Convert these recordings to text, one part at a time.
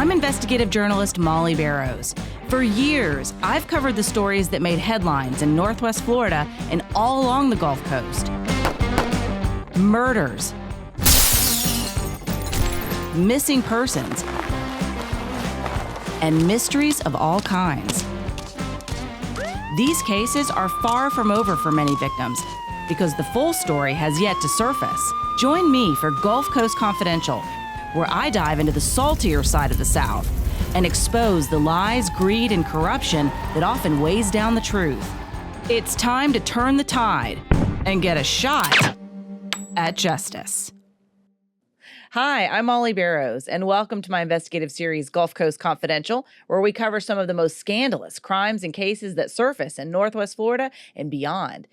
I'm investigative journalist Molly Barrows. For years, I've covered the stories that made headlines in Northwest Florida and all along the Gulf Coast. Murders, missing persons, and mysteries of all kinds. These cases are far from over for many victims because the full story has yet to surface. Join me for Gulf Coast Confidential, where I dive into the saltier side of the South and expose the lies, greed, and corruption that often weighs down the truth. It's time to turn the tide and get a shot at justice. Hi, I'm Molly Barrows, and welcome to my investigative series, Gulf Coast Confidential, where we cover some of the most scandalous crimes and cases that surface in Northwest Florida and beyond.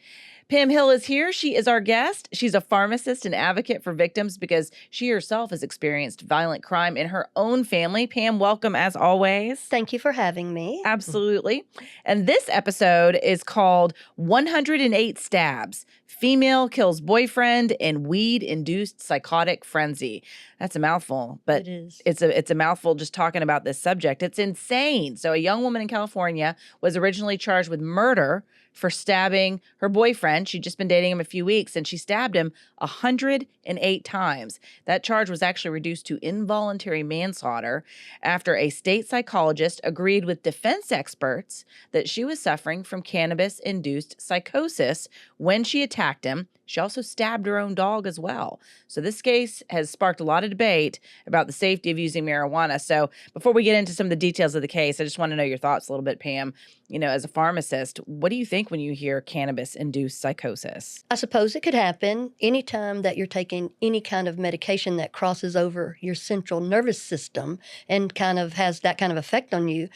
Pam Hill is here. She is our guest. She's a pharmacist and advocate for victims because she herself has experienced violent crime in her own family. Pam, welcome as always. Thank you for having me. Absolutely. And this episode is called 108 Stabs. Female kills boyfriend in weed-induced psychotic frenzy. That's a mouthful, but It is. it's a mouthful just talking about this subject. It's insane. So a young woman in California was originally charged with murder for stabbing her boyfriend. She'd just been dating him a few weeks, and she stabbed him 108 times. That charge was actually reduced to involuntary manslaughter after a state psychologist agreed with defense experts that she was suffering from cannabis-induced psychosis when she attacked him. She also stabbed her own dog as well. So this case has sparked a lot of debate about the safety of using marijuana. So before we get into some of the details of the case, I just want to know your thoughts a little bit, Pam. You know, as a pharmacist, what do you think when you hear cannabis-induced psychosis? I suppose it could happen anytime that you're taking any kind of medication that crosses over your central nervous system and kind of has that kind of effect on you.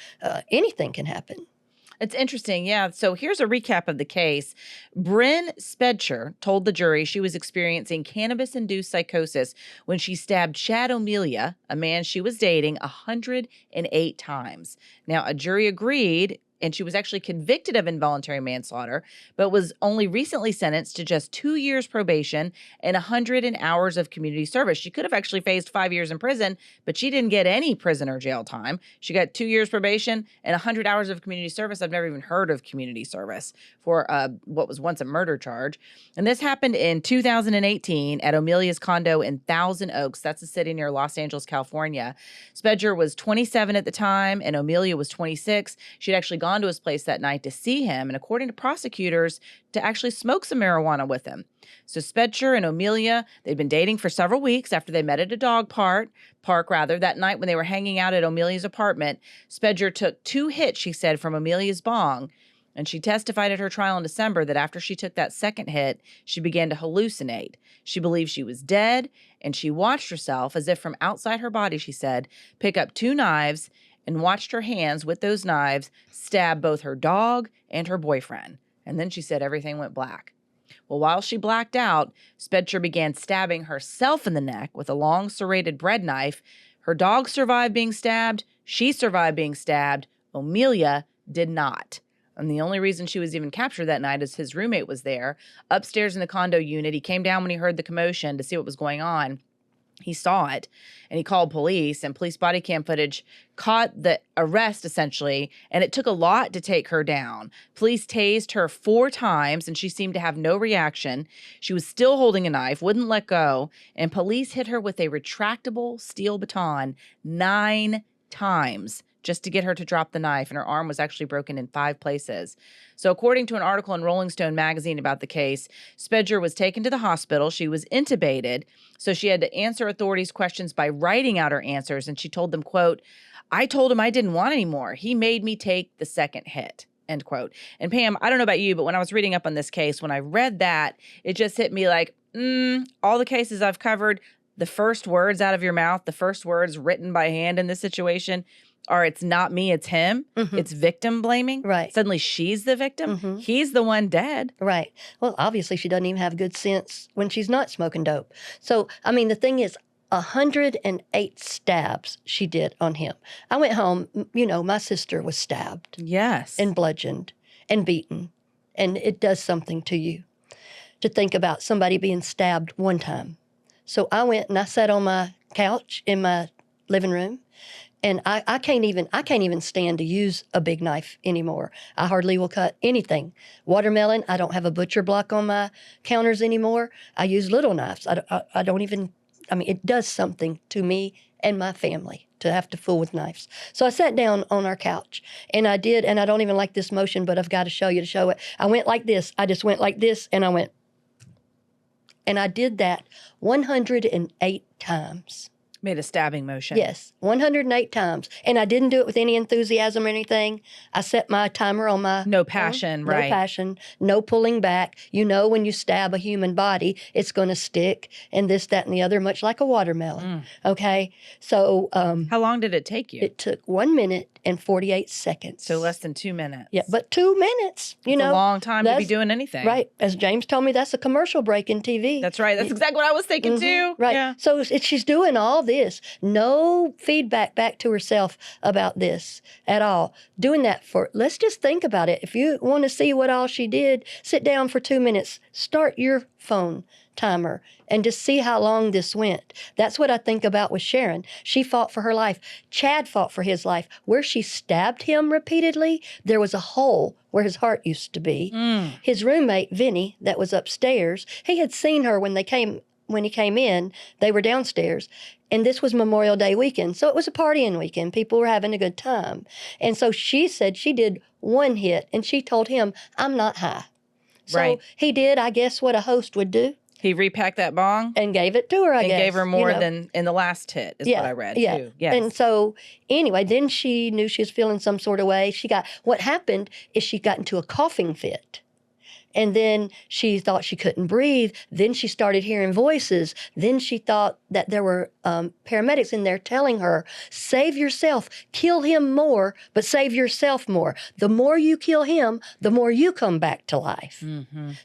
Anything can happen. It's interesting, yeah. So here's a recap of the case. Bryn Spedcher told the jury she was experiencing cannabis-induced psychosis when she stabbed Chad O'Melia, a man she was dating, 108 times. Now, a jury agreed, and she was actually convicted of involuntary manslaughter, but was only recently sentenced to just 2 years probation and 100 hours of community service. She could have actually faced 5 years in prison, but she didn't get any prison or jail time. She got 2 years probation and 100 hours of community service. I've never even heard of community service for what was once a murder charge. And this happened in 2018 at O'Melia's condo in Thousand Oaks. That's a city near Los Angeles, California. Spedger was 27 at the time, and O'Melia was 26. She'd actually gone to his place that night to see him, and according to prosecutors, to actually smoke some marijuana with him. So Spedcher and O'Melia, they'd been dating for several weeks after they met at a dog park that night when they were hanging out at O'Melia's apartment. Spedcher took 2 hits, she said, from O'Melia's bong, and she testified at her trial in December that after she took that second hit, she began to hallucinate. She believed she was dead, and she watched herself as if from outside her body, she said, pick up 2 knives and watched her hands with those knives stab both her dog and her boyfriend. And then she said everything went black. Well, while she blacked out, Spedcher began stabbing herself in the neck with a long serrated bread knife. Her dog survived being stabbed. She survived being stabbed. O'Melia did not. And the only reason she was even captured that night is his roommate was there. Upstairs in the condo unit, he came down when he heard the commotion to see what was going on. He saw it, and he called police, and police body cam footage caught the arrest, essentially, and it took a lot to take her down. Police tased her 4 times, and she seemed to have no reaction. She was still holding a knife, wouldn't let go, and police hit her with a retractable steel baton 9 times just to get her to drop the knife, and her arm was actually broken in 5 places. So according to an article in Rolling Stone magazine about the case, Spedcher was taken to the hospital. She was intubated, so she had to answer authorities' questions by writing out her answers, and she told them, quote, "I told him I didn't want any more. He made me take the second hit." End quote. And Pam, I don't know about you, but when I was reading up on this case, when I read that, it just hit me like, all the cases I've covered, the first words out of your mouth, the first words written by hand in this situation, or it's not me, it's him. Mm-hmm. It's victim blaming. Right. Suddenly she's the victim. Mm-hmm. He's the one dead. Right. Well, obviously she doesn't even have good sense when she's not smoking dope. So, I mean, the thing is, 108 stabs she did on him. I went home, you know, my sister was stabbed. Yes. And bludgeoned and beaten. And it does something to you to think about somebody being stabbed one time. So I went and I sat on my couch in my living room And I can't even stand to use a big knife anymore. I hardly will cut anything. Watermelon, I don't have a butcher block on my counters anymore. I use little knives. I don't even, I mean, it does something to me and my family to have to fool with knives. So I sat down on our couch and I did, and I don't even like this motion, but I've got to show you to show it. I went like this. I just went like this and I went. And I did that 108 times. Made a stabbing motion. Yes, 108 times. And I didn't do it with any enthusiasm or anything. I set my timer on my No passion, right. No passion, no pulling back. You know, when you stab a human body, it's going to stick and this, that, and the other, much like a watermelon. Okay? So how long did it take you? It took 1 minute and 48 seconds. So less than 2 minutes. Yeah, but 2 minutes, It's a long time to be doing anything. Right. As James told me, that's a commercial break in TV. That's right. That's exactly what I was thinking too. Right. Yeah. So she's doing all this. No feedback back to herself about this at all. Doing that let's just think about it. If you want to see what all she did, sit down for 2 minutes, start your phone timer, and just see how long this went. That's what I think about with Sharon. She fought for her life. Chad fought for his life. Where she stabbed him repeatedly, there was a hole where his heart used to be. His roommate, Vinny, that was upstairs, he had seen her when he came in. They were downstairs. And this was Memorial Day weekend. So it was a partying weekend. People were having a good time. And so she said she did one hit, and she told him, I'm not high. So he did, I guess, what a host would do. He repacked that bong and gave it to her, I guess. And gave her more than in the last hit, is what I read, too. Yes. And so, anyway, then she knew she was feeling some sort of way. What happened is she got into a coughing fit. And then she thought she couldn't breathe. Then she started hearing voices. Then she thought that there were paramedics in there telling her, save yourself, kill him more, but save yourself more. The more you kill him, the more you come back to life.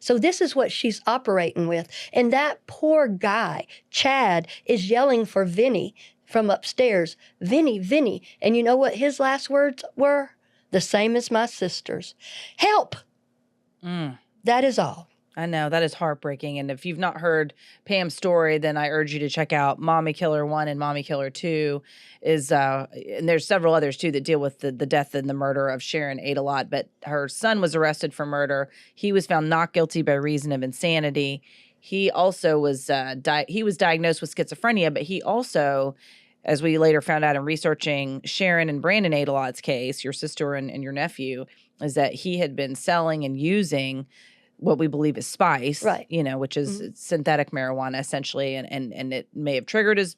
So this is what she's operating with. And that poor guy, Chad, is yelling for Vinny from upstairs, Vinny, Vinny. And you know what his last words were? The same as my sister's. Help! That is all. I know. That is heartbreaking. And if you've not heard Pam's story, then I urge you to check out Mommy Killer 1 and Mommy Killer 2. And there's several others, too, that deal with the death and the murder of Sharon Adelot. But her son was arrested for murder. He was found not guilty by reason of insanity. He also was diagnosed with schizophrenia, but he also, as we later found out in researching Sharon and Brandon Adelot's case, your sister and your nephew, is that he had been selling and using what we believe is spice, right? Which is synthetic marijuana essentially, and it may have triggered his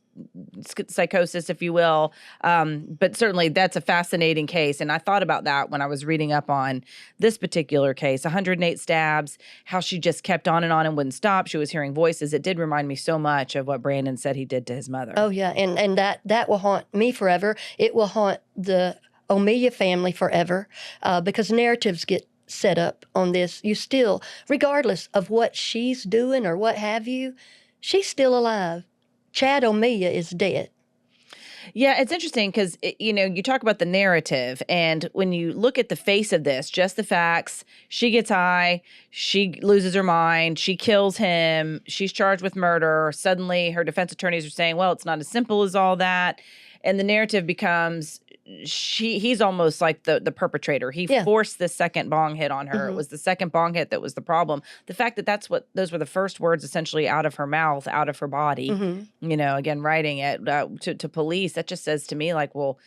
psychosis, if you will. But certainly that's a fascinating case, and I thought about that when I was reading up on this particular case. 108 stabs, how she just kept on and wouldn't stop. She was hearing voices. It did remind me so much of what Brandon said he did to his mother. Oh yeah, and that will haunt me forever. It will haunt the O'Melia family forever, because narratives get set up on this. You still, regardless of what she's doing or what have you, she's still alive. Chad O'Melia is dead. Yeah, it's interesting because, you talk about the narrative, and when you look at the face of this, just the facts, she gets high, she loses her mind, she kills him, she's charged with murder. Suddenly her defense attorneys are saying, well, it's not as simple as all that. And the narrative becomes he's almost like the perpetrator. He forced the second bong hit on her. It was the second bong hit that was the problem. The fact that those were the first words essentially out of her mouth, out of her body, again, writing it to police, that just says to me like, well,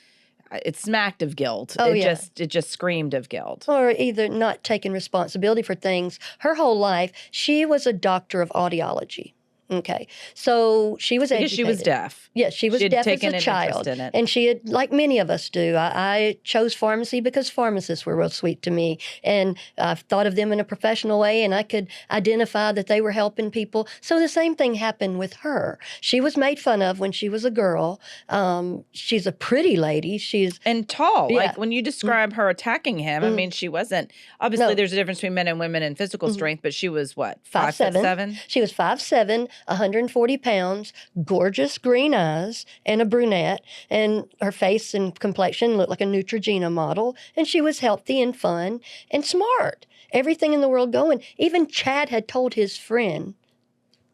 it smacked of guilt. It just screamed of guilt. Or either not taking responsibility for things. Her whole life, she was a doctor of audiology. Okay, so she was educated. She was deaf. Yes, she was deaf as a child. And she had, like many of us do, I chose pharmacy because pharmacists were real sweet to me. And I've thought of them in a professional way, and I could identify that they were helping people. So the same thing happened with her. She was made fun of when she was a girl. She's a pretty lady. And tall. Yeah. Like when you describe her attacking him, I mean, she wasn't, obviously there's a difference between men and women in physical strength, but she was what, 5'7"? She was 5'7", 140 pounds, gorgeous green eyes, and a brunette, and her face and complexion looked like a Neutrogena model, and she was healthy and fun and smart. Everything in the world going. Even Chad had told his friend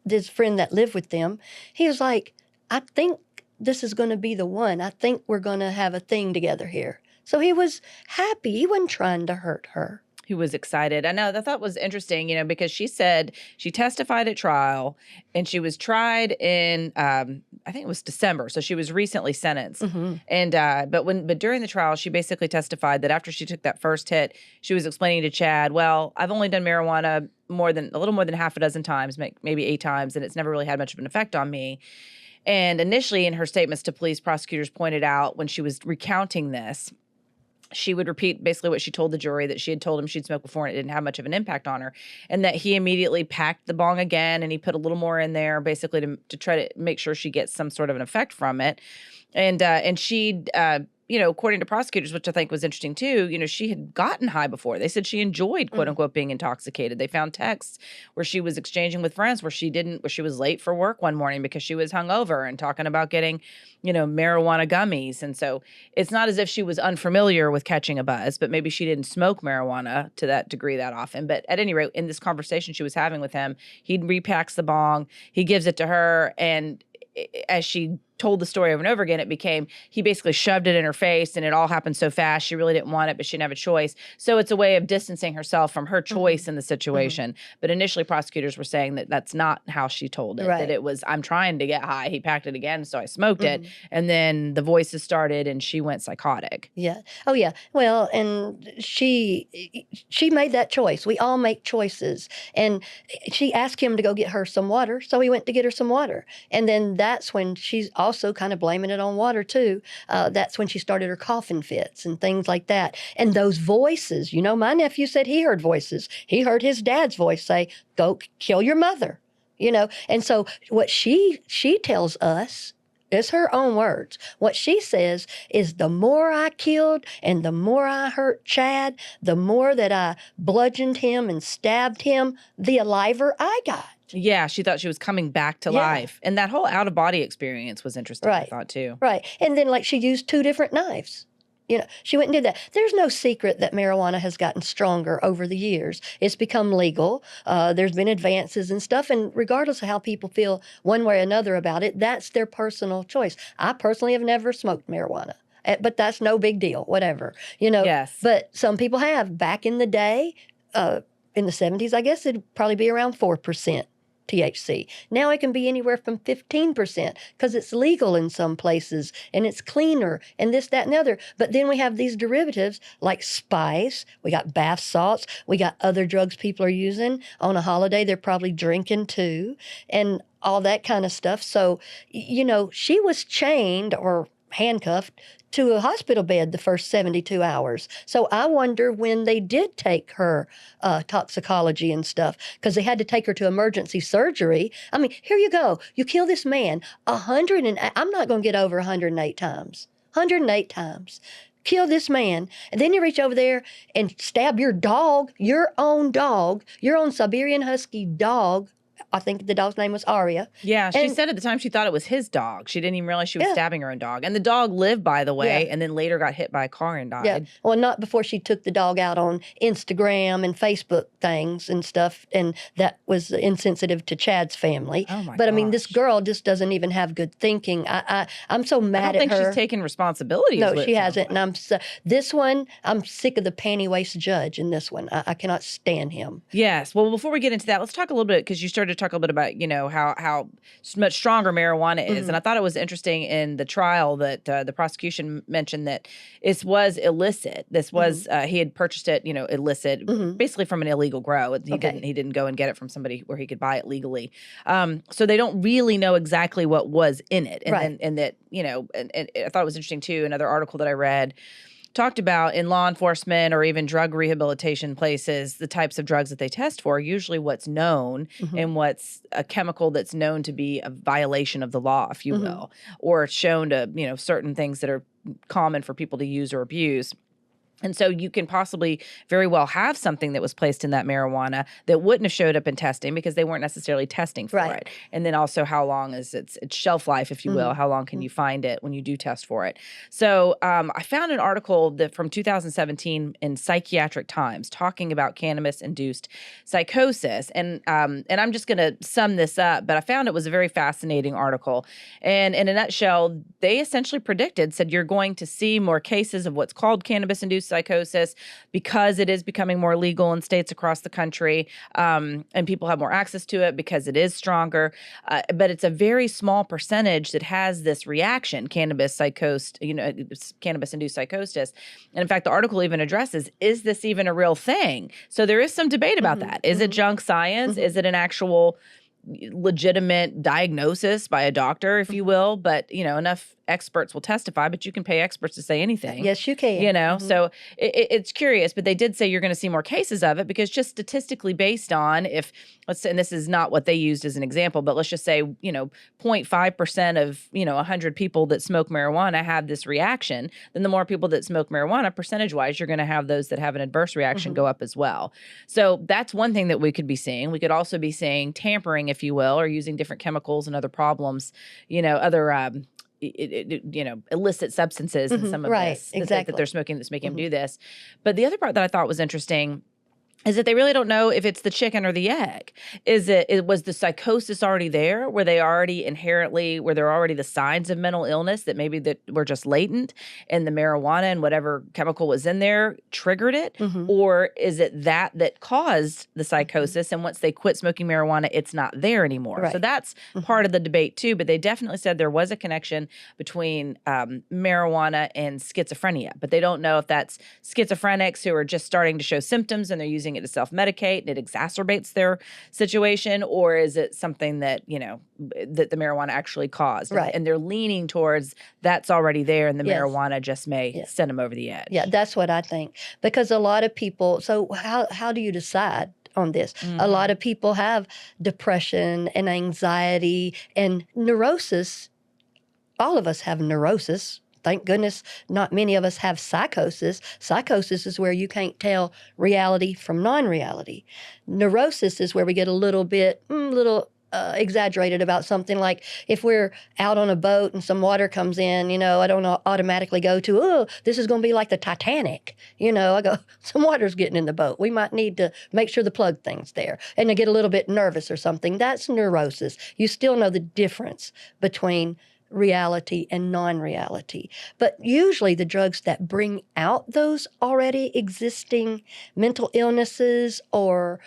that lived with them, he was like, I think this is going to be the one. I think we're going to have a thing together here. So he was happy. He wasn't trying to hurt her. He was excited. I know. I thought was interesting, because she said she testified at trial and she was tried in, I think it was December. So she was recently sentenced. Mm-hmm. And, but during the trial, she basically testified that after she took that first hit, she was explaining to Chad, well, I've only done marijuana a little more than half a dozen times, maybe 8 times, and it's never really had much of an effect on me. And initially in her statements to police, prosecutors pointed out when she was recounting this, she would repeat basically what she told the jury, that she had told him she'd smoked before and it didn't have much of an impact on her, and that he immediately packed the bong again and he put a little more in there basically to try to make sure she gets some sort of an effect from it. And she, according to prosecutors, which I think was interesting too, she had gotten high before. They said she enjoyed, quote unquote, being intoxicated. They found texts where she was exchanging with friends where she was late for work one morning because she was hungover and talking about getting, marijuana gummies. And so it's not as if she was unfamiliar with catching a buzz, but maybe she didn't smoke marijuana to that degree that often. But at any rate, in this conversation she was having with him, he repacks the bong, he gives it to her, and as she told the story over and over again, it became he basically shoved it in her face and it all happened so fast. She really didn't want it, but she didn't have a choice. So it's a way of distancing herself from her choice in the situation. But initially prosecutors were saying that that's not how she told it, that it was, I'm trying to get high. He packed it again, so I smoked it. And then the voices started and she went psychotic. Yeah. Oh, yeah. Well, and she made that choice. We all make choices. And she asked him to go get her some water, so he went to get her some water. And then that's when she's also kind of blaming it on water too. That's when she started her coughing fits and things like that. And those voices, my nephew said he heard voices. He heard his dad's voice say, "Go kill your mother," And so what she tells us, it's her own words. What she says is, the more I killed and the more I hurt Chad, the more that I bludgeoned him and stabbed him, the aliver I got. Yeah, she thought she was coming back to life. And that whole out-of-body experience was interesting, I thought, too. Right. And then, she used 2 different knives. She went and did that. There's no secret that marijuana has gotten stronger over the years. It's become legal. There's been advances and stuff. And regardless of how people feel one way or another about it, that's their personal choice. I personally have never smoked marijuana. But that's no big deal, whatever, Yes. But some people have. Back in the day, in the 70s, I guess it'd probably be around 4%. THC. Now it can be anywhere from 15% because it's legal in some places and it's cleaner and this, that, and the other. But then we have these derivatives like spice. We got bath salts. We got other drugs people are using. On a holiday, they're probably drinking too and all that kind of stuff. So, she was chained or handcuffed to a hospital bed the first 72 hours. So I wonder when they did take her toxicology and stuff, because they had to take her to emergency surgery. I mean, here you go. You kill this man I'm not going to get over 108 times. 108 times. Kill this man, and then you reach over there and stab your dog, your own Siberian Husky dog. I think the dog's name was Aria. Yeah, she said at the time she thought it was his dog. She didn't even realize she was stabbing her own dog. And the dog lived, by the way, and then later got hit by a car and died. Yeah, well, not before she took the dog out on Instagram and Facebook things and stuff, and that was insensitive to Chad's family. Oh, my But, gosh. I mean, this girl just doesn't even have good thinking. I'm so mad at her. I don't think she's taken responsibility. No, she hasn't. And this one, I'm sick of the panty waist judge in this one. I cannot stand him. Yes. Well, before we get into that, let's talk a little bit, because you started to talk a little bit about, how much stronger marijuana is. And I thought it was interesting in the trial that the prosecution mentioned that this was illicit. This was, he had purchased it, illicit, basically from an illegal grow. He didn't go and get it from somebody where he could buy it legally. So they don't really know exactly what was in it. And and I thought it was interesting too. Another article that I read talked about in law enforcement or even drug rehabilitation places, the types of drugs that they test for, usually what's known and what's a chemical that's known to be a violation of the law, if you will, or shown to, certain things that are common for people to use or abuse. And so you can possibly very well have something that was placed in that marijuana that wouldn't have showed up in testing because they weren't necessarily testing for Right. it. And then also how long is its shelf life, if you will, how long can you find it when you do test for it? So I found an article that from 2017 in Psychiatric Times talking about cannabis-induced psychosis. And I'm just going to sum this up, but I found it was a very fascinating article. And in a nutshell, they essentially said you're going to see more cases of what's called cannabis-induced psychosis because it is becoming more legal in states across the country, and people have more access to it because it is stronger. But it's a very small percentage that has this reaction, cannabis-induced psychosis. And in fact, the article even addresses, is this even a real thing? So there is some debate about that. Is it junk science? Is it an actual legitimate diagnosis by a doctor, if you will? But, enough experts will testify, but you can pay experts to say anything. Yes, you can. So it's curious, but they did say you're going to see more cases of it because just statistically based on let's say, and this is not what they used as an example, but let's just say, 0.5% of, 100 people that smoke marijuana have this reaction, then the more people that smoke marijuana, percentage-wise, you're going to have those that have an adverse reaction go up as well. So that's one thing that we could be seeing. We could also be seeing tampering, if you will, or using different chemicals and other problems, other illicit substances in some of this that they're smoking that's making them do this. But the other part that I thought was interesting is that they really don't know if it's the chicken or the egg. Was the psychosis already there? Were there already the signs of mental illness that maybe that were just latent and the marijuana and whatever chemical was in there triggered it? Or is it that caused the psychosis, and once they quit smoking marijuana, it's not there anymore? Right. So that's part of the debate too, but they definitely said there was a connection between marijuana and schizophrenia, but they don't know if that's schizophrenics who are just starting to show symptoms and they're using it to self-medicate and it exacerbates their situation, or is it something that that the marijuana actually caused? Right. And they're leaning towards that's already there, and the marijuana just may send them over the edge. Yeah, that's what I think. Because a lot of people. So how do you decide on this? A lot of people have depression and anxiety and neurosis. All of us have neurosis. Thank goodness not many of us have psychosis. Psychosis is where you can't tell reality from non-reality. Neurosis is where we get a little bit, exaggerated about something, like if we're out on a boat and some water comes in, I don't automatically go to, oh, this is going to be like the Titanic. I go, some water's getting in the boat. We might need to make sure the plug thing's there. And to get a little bit nervous or something, that's neurosis. You still know the difference between reality and non-reality. But usually the drugs that bring out those already existing mental illnesses or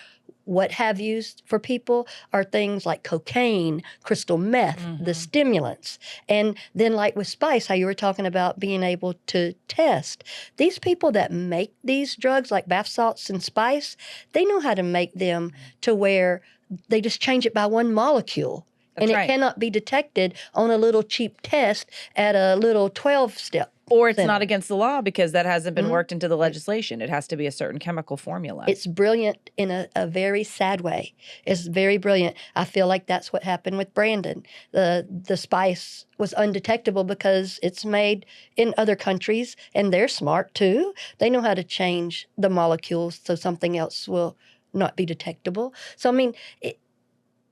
what have you for people are things like cocaine, crystal meth, the stimulants. And then like with spice, how you were talking about being able to test. These people that make these drugs like bath salts and spice, they know how to make them to where they just change it by one molecule. That's and it cannot be detected on a little cheap test at a little 12-step. Or it's not against the law because that hasn't been worked into the legislation. It has to be a certain chemical formula. It's brilliant in a very sad way. It's very brilliant. I feel like that's what happened with Brandon. The spice was undetectable because it's made in other countries, and they're smart too. They know how to change the molecules so something else will not be detectable. So, I mean,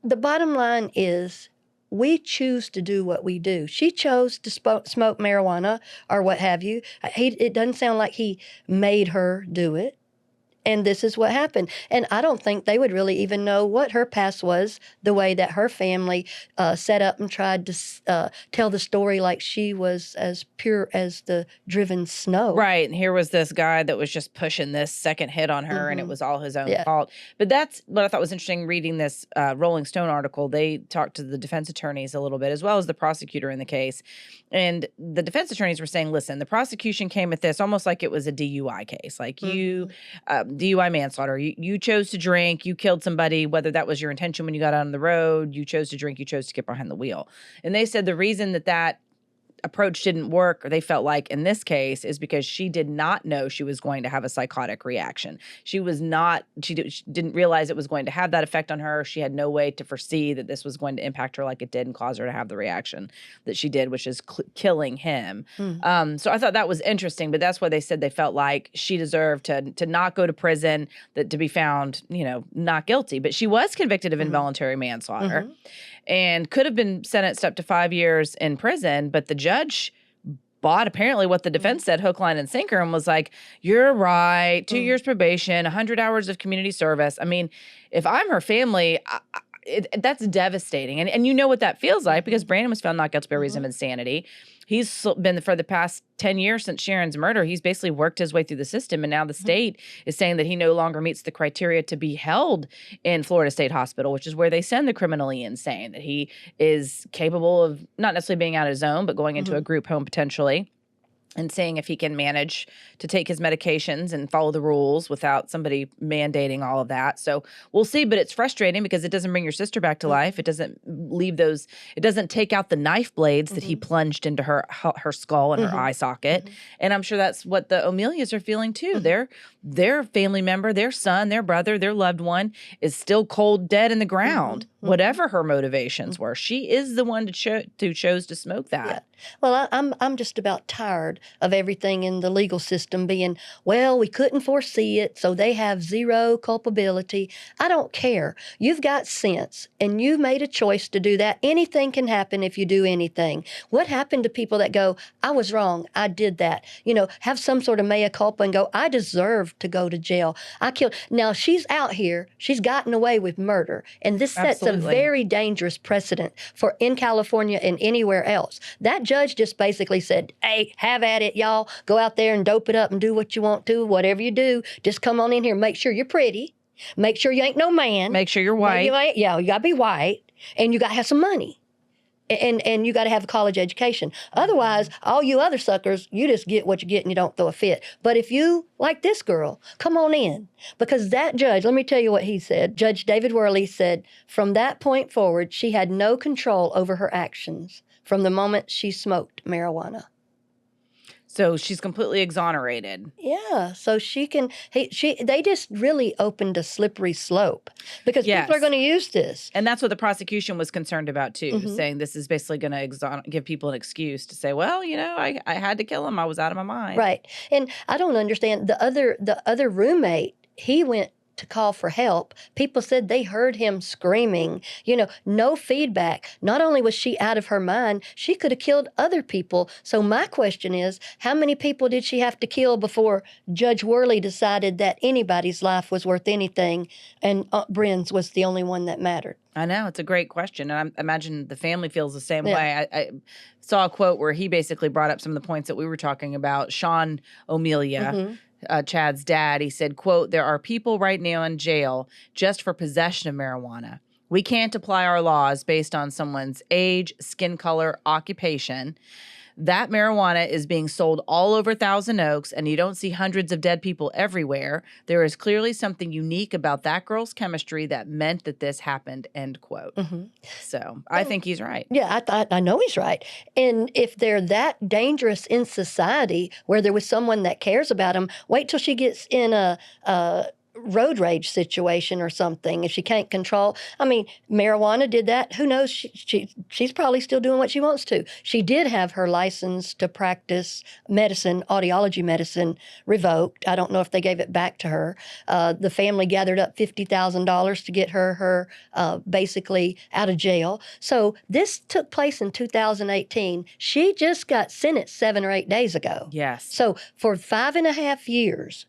the bottom line is we choose to do what we do. She chose to smoke marijuana or what have you. It doesn't sound like he made her do it. And this is what happened. And I don't think they would really even know what her past was, the way that her family set up and tried to tell the story like she was as pure as the driven snow. Right. And here was this guy that was just pushing this second hit on her, and it was all his own fault. But that's what I thought was interesting reading this Rolling Stone article. They talked to the defense attorneys a little bit, as well as the prosecutor in the case. And the defense attorneys were saying, listen, the prosecution came at this almost like it was a DUI case. Like DUI manslaughter. You chose to drink, you killed somebody, whether that was your intention when you got out on the road, you chose to drink, you chose to get behind the wheel. And they said the reason that approach didn't work, or they felt like in this case, is because she did not know she was going to have a psychotic reaction. She didn't realize it was going to have that effect on her. She had no way to foresee that this was going to impact her like it did and cause her to have the reaction that she did, which is killing him. So I thought that was interesting, but that's why they said they felt like she deserved to not go to prison, that to be found, not guilty. But she was convicted of involuntary manslaughter and could have been sentenced up to 5 years in prison, but the judge bought apparently what the defense said, hook, line, and sinker, and was like, you're right, 2 years probation, 100 hours of community service. I mean, if I'm her family, that's devastating. And you know what that feels like, because Brandon was found not guilty by reason of insanity. He's been, for the past 10 years since Sharon's murder, he's basically worked his way through the system. And now the state is saying that he no longer meets the criteria to be held in Florida State Hospital, which is where they send the criminally insane, that he is capable of not necessarily being out of his own, but going into a group home potentially, and seeing if he can manage to take his medications and follow the rules without somebody mandating all of that. So we'll see, but it's frustrating because it doesn't bring your sister back to life. It doesn't it doesn't take out the knife blades that he plunged into her skull and her eye socket. And I'm sure that's what the Amelias are feeling too. Their family member, their son, their brother, their loved one is still cold dead in the ground, whatever her motivations were. She is the one who chose to smoke that. Yeah. Well, I'm just about tired of everything in the legal system being, well, we couldn't foresee it, so they have zero culpability. I don't care. You've got sense, and you've made a choice to do that. Anything can happen if you do anything. What happened to people that go, I was wrong, I did that? Have some sort of mea culpa and go, I deserve to go to jail. I killed. Now, she's out here. She's gotten away with murder, and this sets a very dangerous precedent for in California and anywhere else. That judge just basically said, hey, have at it, y'all. Go out there and dope it up and do what you want to. Whatever you do, just come on in here. Make sure you're pretty. Make sure you ain't no man. Make sure you're white. You got to be white. And you got to have some money. And you got to have a college education. Otherwise, all you other suckers, you just get what you get and you don't throw a fit. But if you, like this girl, come on in. Because that judge, let me tell you what he said. Judge David Worley said, from that point forward, she had no control over her actions from the moment she smoked marijuana. So she's completely exonerated. Yeah, so they just really opened a slippery slope because people are going to use this. And that's what the prosecution was concerned about too, saying this is basically going to give people an excuse to say, well, I had to kill him. I was out of my mind. Right. And I don't understand the other roommate, he went to call for help. People said they heard him screaming, no feedback. Not only was she out of her mind, she could have killed other people. So my question is, how many people did she have to kill before Judge Worley decided that anybody's life was worth anything and Bryn's was the only one that mattered? I know. It's a great question. And I imagine the family feels the same way. I saw a quote where he basically brought up some of the points that we were talking about. Sean O'Melia, Chad's dad, he said, quote, there are people right now in jail just for possession of marijuana. We can't apply our laws based on someone's age, skin color, occupation. That marijuana is being sold all over Thousand Oaks, and you don't see hundreds of dead people everywhere. There is clearly something unique about that girl's chemistry that meant that this happened, end quote. So I think he's right. Yeah, I know he's right. And if they're that dangerous in society where there was someone that cares about them, wait till she gets in a road rage situation or something if she can't control. I mean, marijuana did that. Who knows? She's probably still doing what she wants to. She did have her license to practice medicine, audiology medicine, revoked. I don't know if they gave it back to her. The family gathered up $50,000 to get her basically out of jail. So this took place in 2018. She just got sentenced 7 or 8 days ago. Yes. So for 5.5 years,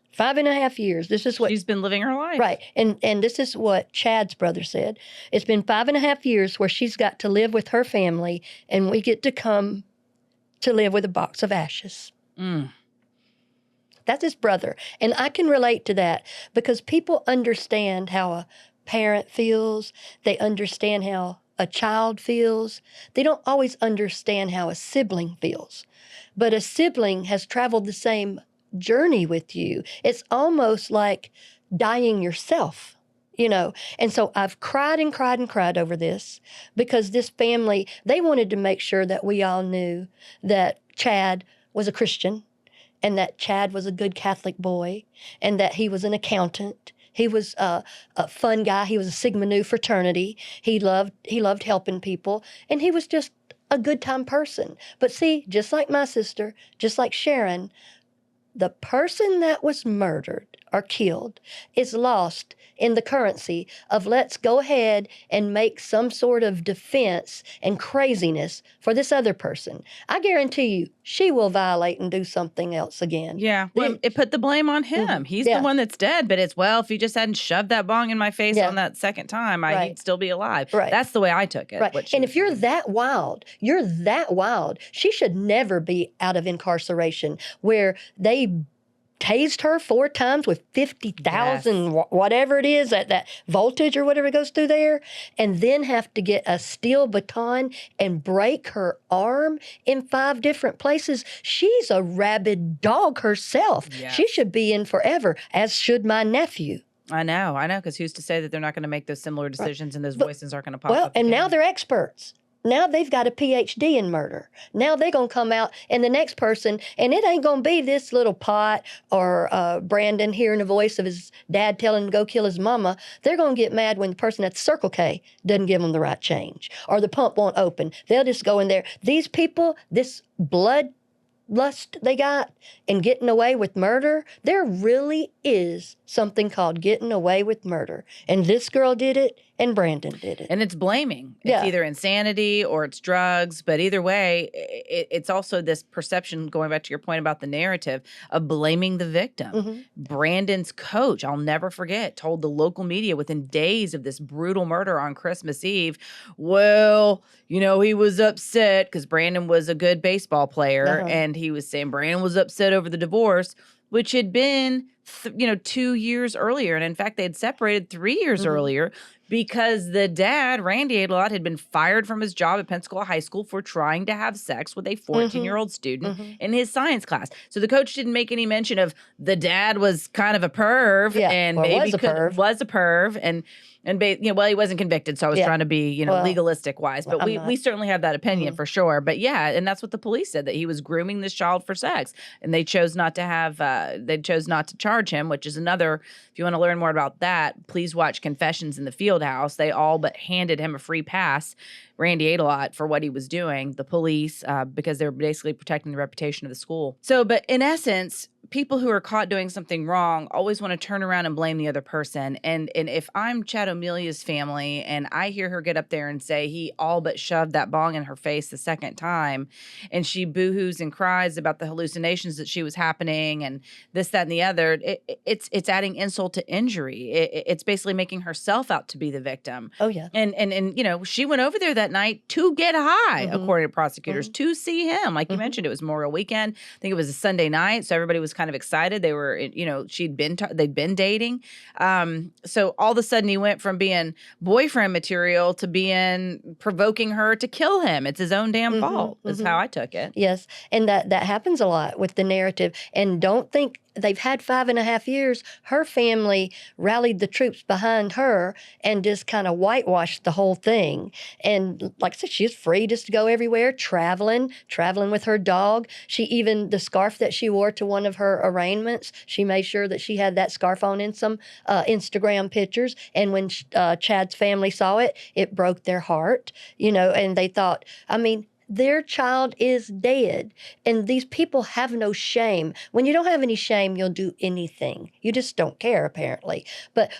this is what she's been living her life. Right. And this is what Chad's brother said. It's been 5.5 years where she's got to live with her family, and we get to come to live with a box of ashes. That's his brother. And I can relate to that because people understand how a parent feels. They understand how a child feels. They don't always understand how a sibling feels. But a sibling has traveled the same journey with you. It's almost like dying yourself you know. And so I've cried and cried and cried over this because this family, they wanted to make sure that we all knew that Chad was a Christian and that Chad was a good Catholic boy and that he was an accountant. He was a fun guy. He was a Sigma Nu fraternity. He loved helping people, and he was just a good time person. But see, just like my sister, just like Sharon, the person that was murdered or killed is lost in the currency of let's go ahead and make some sort of defense and craziness for this other person. I guarantee you, she will violate and do something else again. Yeah. Well, it put the blame on him. He's the one that's dead, but it's, well, if he just hadn't shoved that bong in my face on that second time, he'd still be alive. Right. That's the way I took it. Right. And if you're that wild, she should never be out of incarceration where they tased her 4 times with 50,000, whatever it is, that voltage or whatever goes through there, and then have to get a steel baton and break her arm in 5 different places. She's a rabid dog herself. Yes. She should be in forever, as should my nephew. I know, because who's to say that they're not going to make those similar decisions and those voices aren't going to pop up? Well, and now they're experts. Now they've got a PhD in murder. Now they're going to come out and the next person, and it ain't going to be this little pot or Brandon hearing the voice of his dad telling him to go kill his mama. They're going to get mad when the person at the Circle K doesn't give them the right change or the pump won't open. They'll just go in there. These people, this blood lust they got and getting away with murder, there really is something called getting away with murder. And this girl did it and Brandon did it. And it's blaming. It's either insanity or it's drugs. But either way, it's also this perception, going back to your point about the narrative, of blaming the victim. Brandon's coach, I'll never forget, told the local media within days of this brutal murder on Christmas Eve, well, he was upset because Brandon was a good baseball player. And he was saying Brandon was upset over the divorce, which had been 2 years earlier. And in fact, they had separated 3 years earlier because the dad, Randy Adelot, had been fired from his job at Pensacola High School for trying to have sex with a 14-year-old student in his science class. So the coach didn't make any mention of the dad was kind of a perv and maybe was a perv. And he wasn't convicted, so I was trying to be, legalistic wise. But we certainly have that opinion for sure. But yeah, and that's what the police said, that he was grooming this child for sex, and they chose not to charge him, which is another. If you want to learn more about that, please watch Confessions in the Field House. They all but handed him a free pass, Randy Adelot, for what he was doing, the police, because they were basically protecting the reputation of the school. So, but in essence, people who are caught doing something wrong always want to turn around and blame the other person. And if I'm Chad O'Melia's family and I hear her get up there and say he all but shoved that bong in her face the second time, and she boohoos and cries about the hallucinations that she was happening and this, that, and the other, it's adding insult to injury. It's basically making herself out to be the victim. Oh, yeah. And she went over there that night to get high, according to prosecutors, to see him. Like you mentioned, it was Memorial Weekend. I think it was a Sunday night, so everybody was kind of excited. They were, they'd been dating. So all of a sudden he went from being boyfriend material to being provoking her to kill him. It's his own damn fault, is how I took it. Yes. And that happens a lot with the narrative. And don't think they've had 5.5 years. Her family rallied the troops behind her and just kind of whitewashed the whole thing. And like I said, she's free just to go everywhere, traveling with her dog. The scarf that she wore to one of her arraignments, she made sure that she had that scarf on in some Instagram pictures. And when Chad's family saw it, it broke their heart, and they thought, their child is dead, and these people have no shame. When you don't have any shame, you'll do anything. You just don't care, apparently. But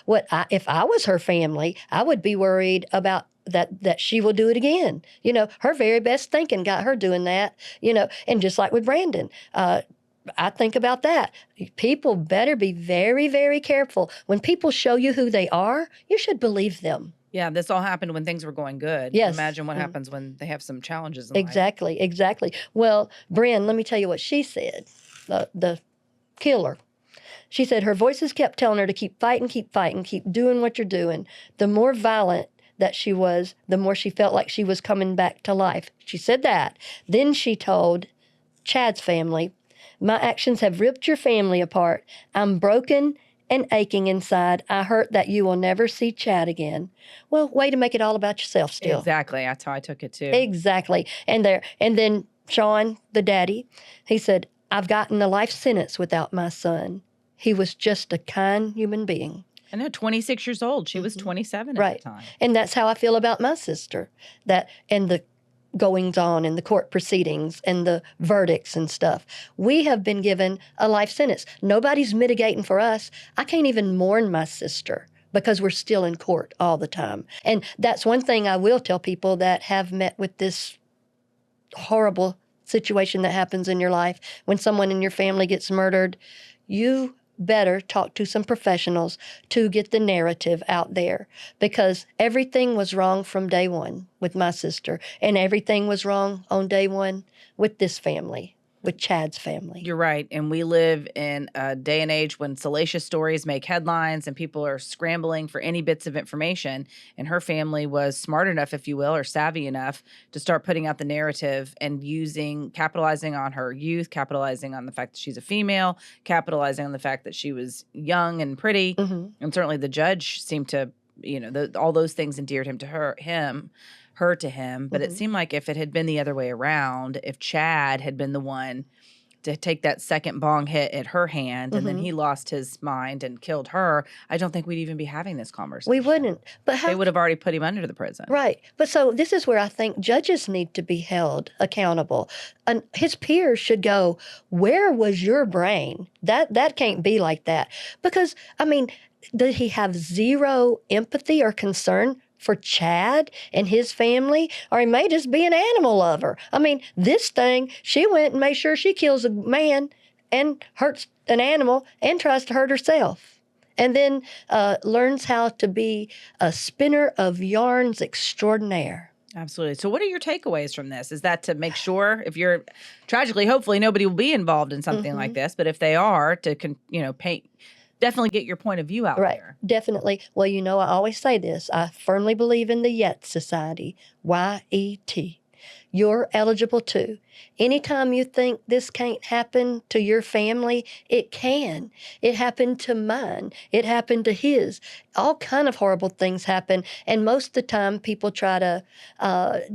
if I was her family, I would be worried about that she will do it again. Her very best thinking got her doing that, and just like with Brandon, I think about that. People better be very, very careful. When people show you who they are, you should believe them. Yeah, this all happened when things were going good. Yes. Imagine what happens when they have some challenges in Exactly. Well, Bryn, let me tell you what she said, the killer. She said her voices kept telling her to keep fighting, keep doing what you're doing. The more violent that she was, the more she felt like she was coming back to life. She said that. Then she told Chad's family, my actions have ripped your family apart. I'm broken and aching inside. I hurt that you will never see Chad again. Well, way to make it all about yourself still. Exactly. That's how I took it too. Exactly. And then Sean, the daddy, he said, I've gotten a life sentence without my son. He was just a kind human being. I know, 26 years old. She was 27 at Right. the time. And that's how I feel about my sister. That and the goings on and the court proceedings and the verdicts and stuff. We have been given a life sentence. Nobody's mitigating for us. I can't even mourn my sister because we're still in court all the time. And that's one thing I will tell people that have met with this horrible situation that happens in your life. When someone in your family gets murdered, you better talk to some professionals to get the narrative out there, because everything was wrong from day one with my sister, and everything was wrong on day one with this family, with Chad's family. You're right. And we live in a day and age when salacious stories make headlines and people are scrambling for any bits of information. And her family was smart enough, if you will, or savvy enough to start putting out the narrative and capitalizing on her youth, capitalizing on the fact that she's a female, capitalizing on the fact that she was young and pretty. Mm-hmm. And certainly the judge seemed to, all those things endeared him to her to him. But it seemed like if it had been the other way around, if Chad had been the one to take that second bong hit at her hand and then he lost his mind and killed her, I don't think we'd even be having this conversation. We wouldn't. But They would have already put him under the prison. Right. But so this is where I think judges need to be held accountable. And his peers should go, where was your brain? That can't be like that. Because, I mean, did he have zero empathy or concern for Chad and his family? Or he may just be an animal lover. I mean, this thing, she went and made sure she kills a man and hurts an animal and tries to hurt herself. And then learns how to be a spinner of yarns extraordinaire. Absolutely. So what are your takeaways from this? Is that to make sure if you're tragically, hopefully nobody will be involved in something like this, but if they are, to definitely get your point of view out there. Definitely. Well, I always say this. I firmly believe in the YET Society, Y-E-T. You're eligible too. Anytime you think this can't happen to your family, it can. It happened to mine. It happened to his. All kind of horrible things happen. And most of the time, people try to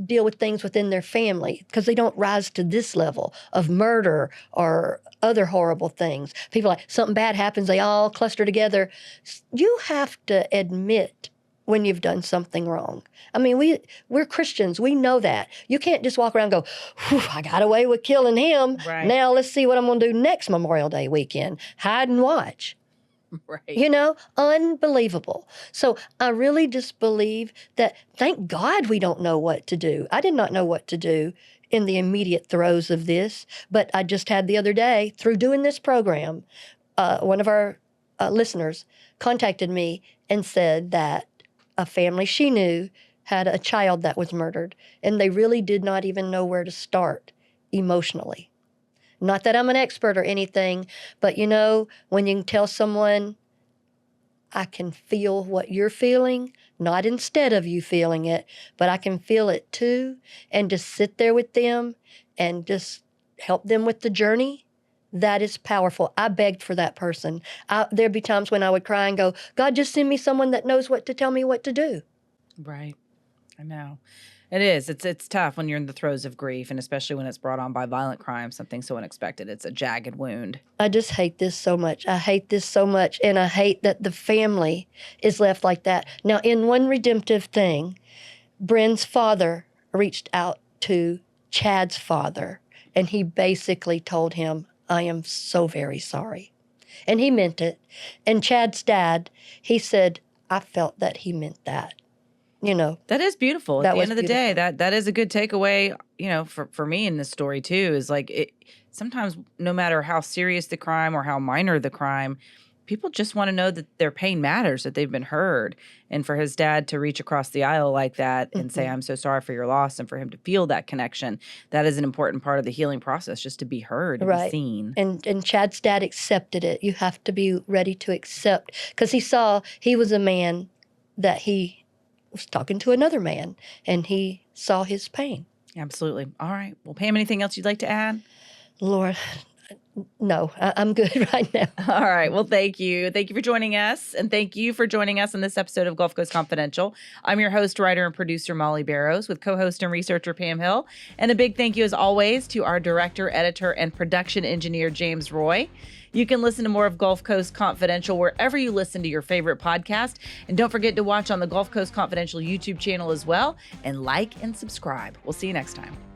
deal with things within their family because they don't rise to this level of murder or other horrible things. People like, something bad happens, they all cluster together. You have to admit when you've done something wrong. I mean, we're Christians. We know that. You can't just walk around and go, whew, I got away with killing him. Right. Now let's see what I'm going to do next Memorial Day weekend. Hide and watch. Right. Unbelievable. So I really just believe that, thank God we don't know what to do. I did not know what to do in the immediate throes of this, but I just had the other day, through doing this program, one of our listeners contacted me and said that a family she knew had a child that was murdered, and they really did not even know where to start emotionally. Not that I'm an expert or anything, but when you can tell someone, I can feel what you're feeling, not instead of you feeling it, but I can feel it too, and just sit there with them and just help them with the journey. That is powerful. I begged for that person. There'd be times when I would cry and go, God, just send me someone that knows what to tell me what to do. Right. I know. It is. It's tough when you're in the throes of grief, and especially when it's brought on by violent crime, something so unexpected. It's a jagged wound. I just hate this so much. I hate this so much, and I hate that the family is left like that. Now, in one redemptive thing, Bryn's father reached out to Chad's father, and he basically told him, I am so very sorry. And he meant it. And Chad's dad, he said, I felt that he meant that. That is beautiful. At the end of the day, that is a good takeaway, for me in this story too, is like sometimes no matter how serious the crime or how minor the crime, people just want to know that their pain matters, that they've been heard. And for his dad to reach across the aisle like that and say, I'm so sorry for your loss, and for him to feel that connection, that is an important part of the healing process, just to be heard and be seen. And Chad's dad accepted it. You have to be ready to accept, because he was a man that he was talking to another man, and he saw his pain. Absolutely. All right. Well, Pam, anything else you'd like to add? Lord, No, I'm good right now. All right. Well, thank you. Thank you for joining us. And thank you for joining us on this episode of Gulf Coast Confidential. I'm your host, writer, and producer, Molly Barrows, with co-host and researcher Pam Hill. And a big thank you, as always, to our director, editor, and production engineer, James Roy. You can listen to more of Gulf Coast Confidential wherever you listen to your favorite podcast. And don't forget to watch on the Gulf Coast Confidential YouTube channel as well. And like and subscribe. We'll see you next time.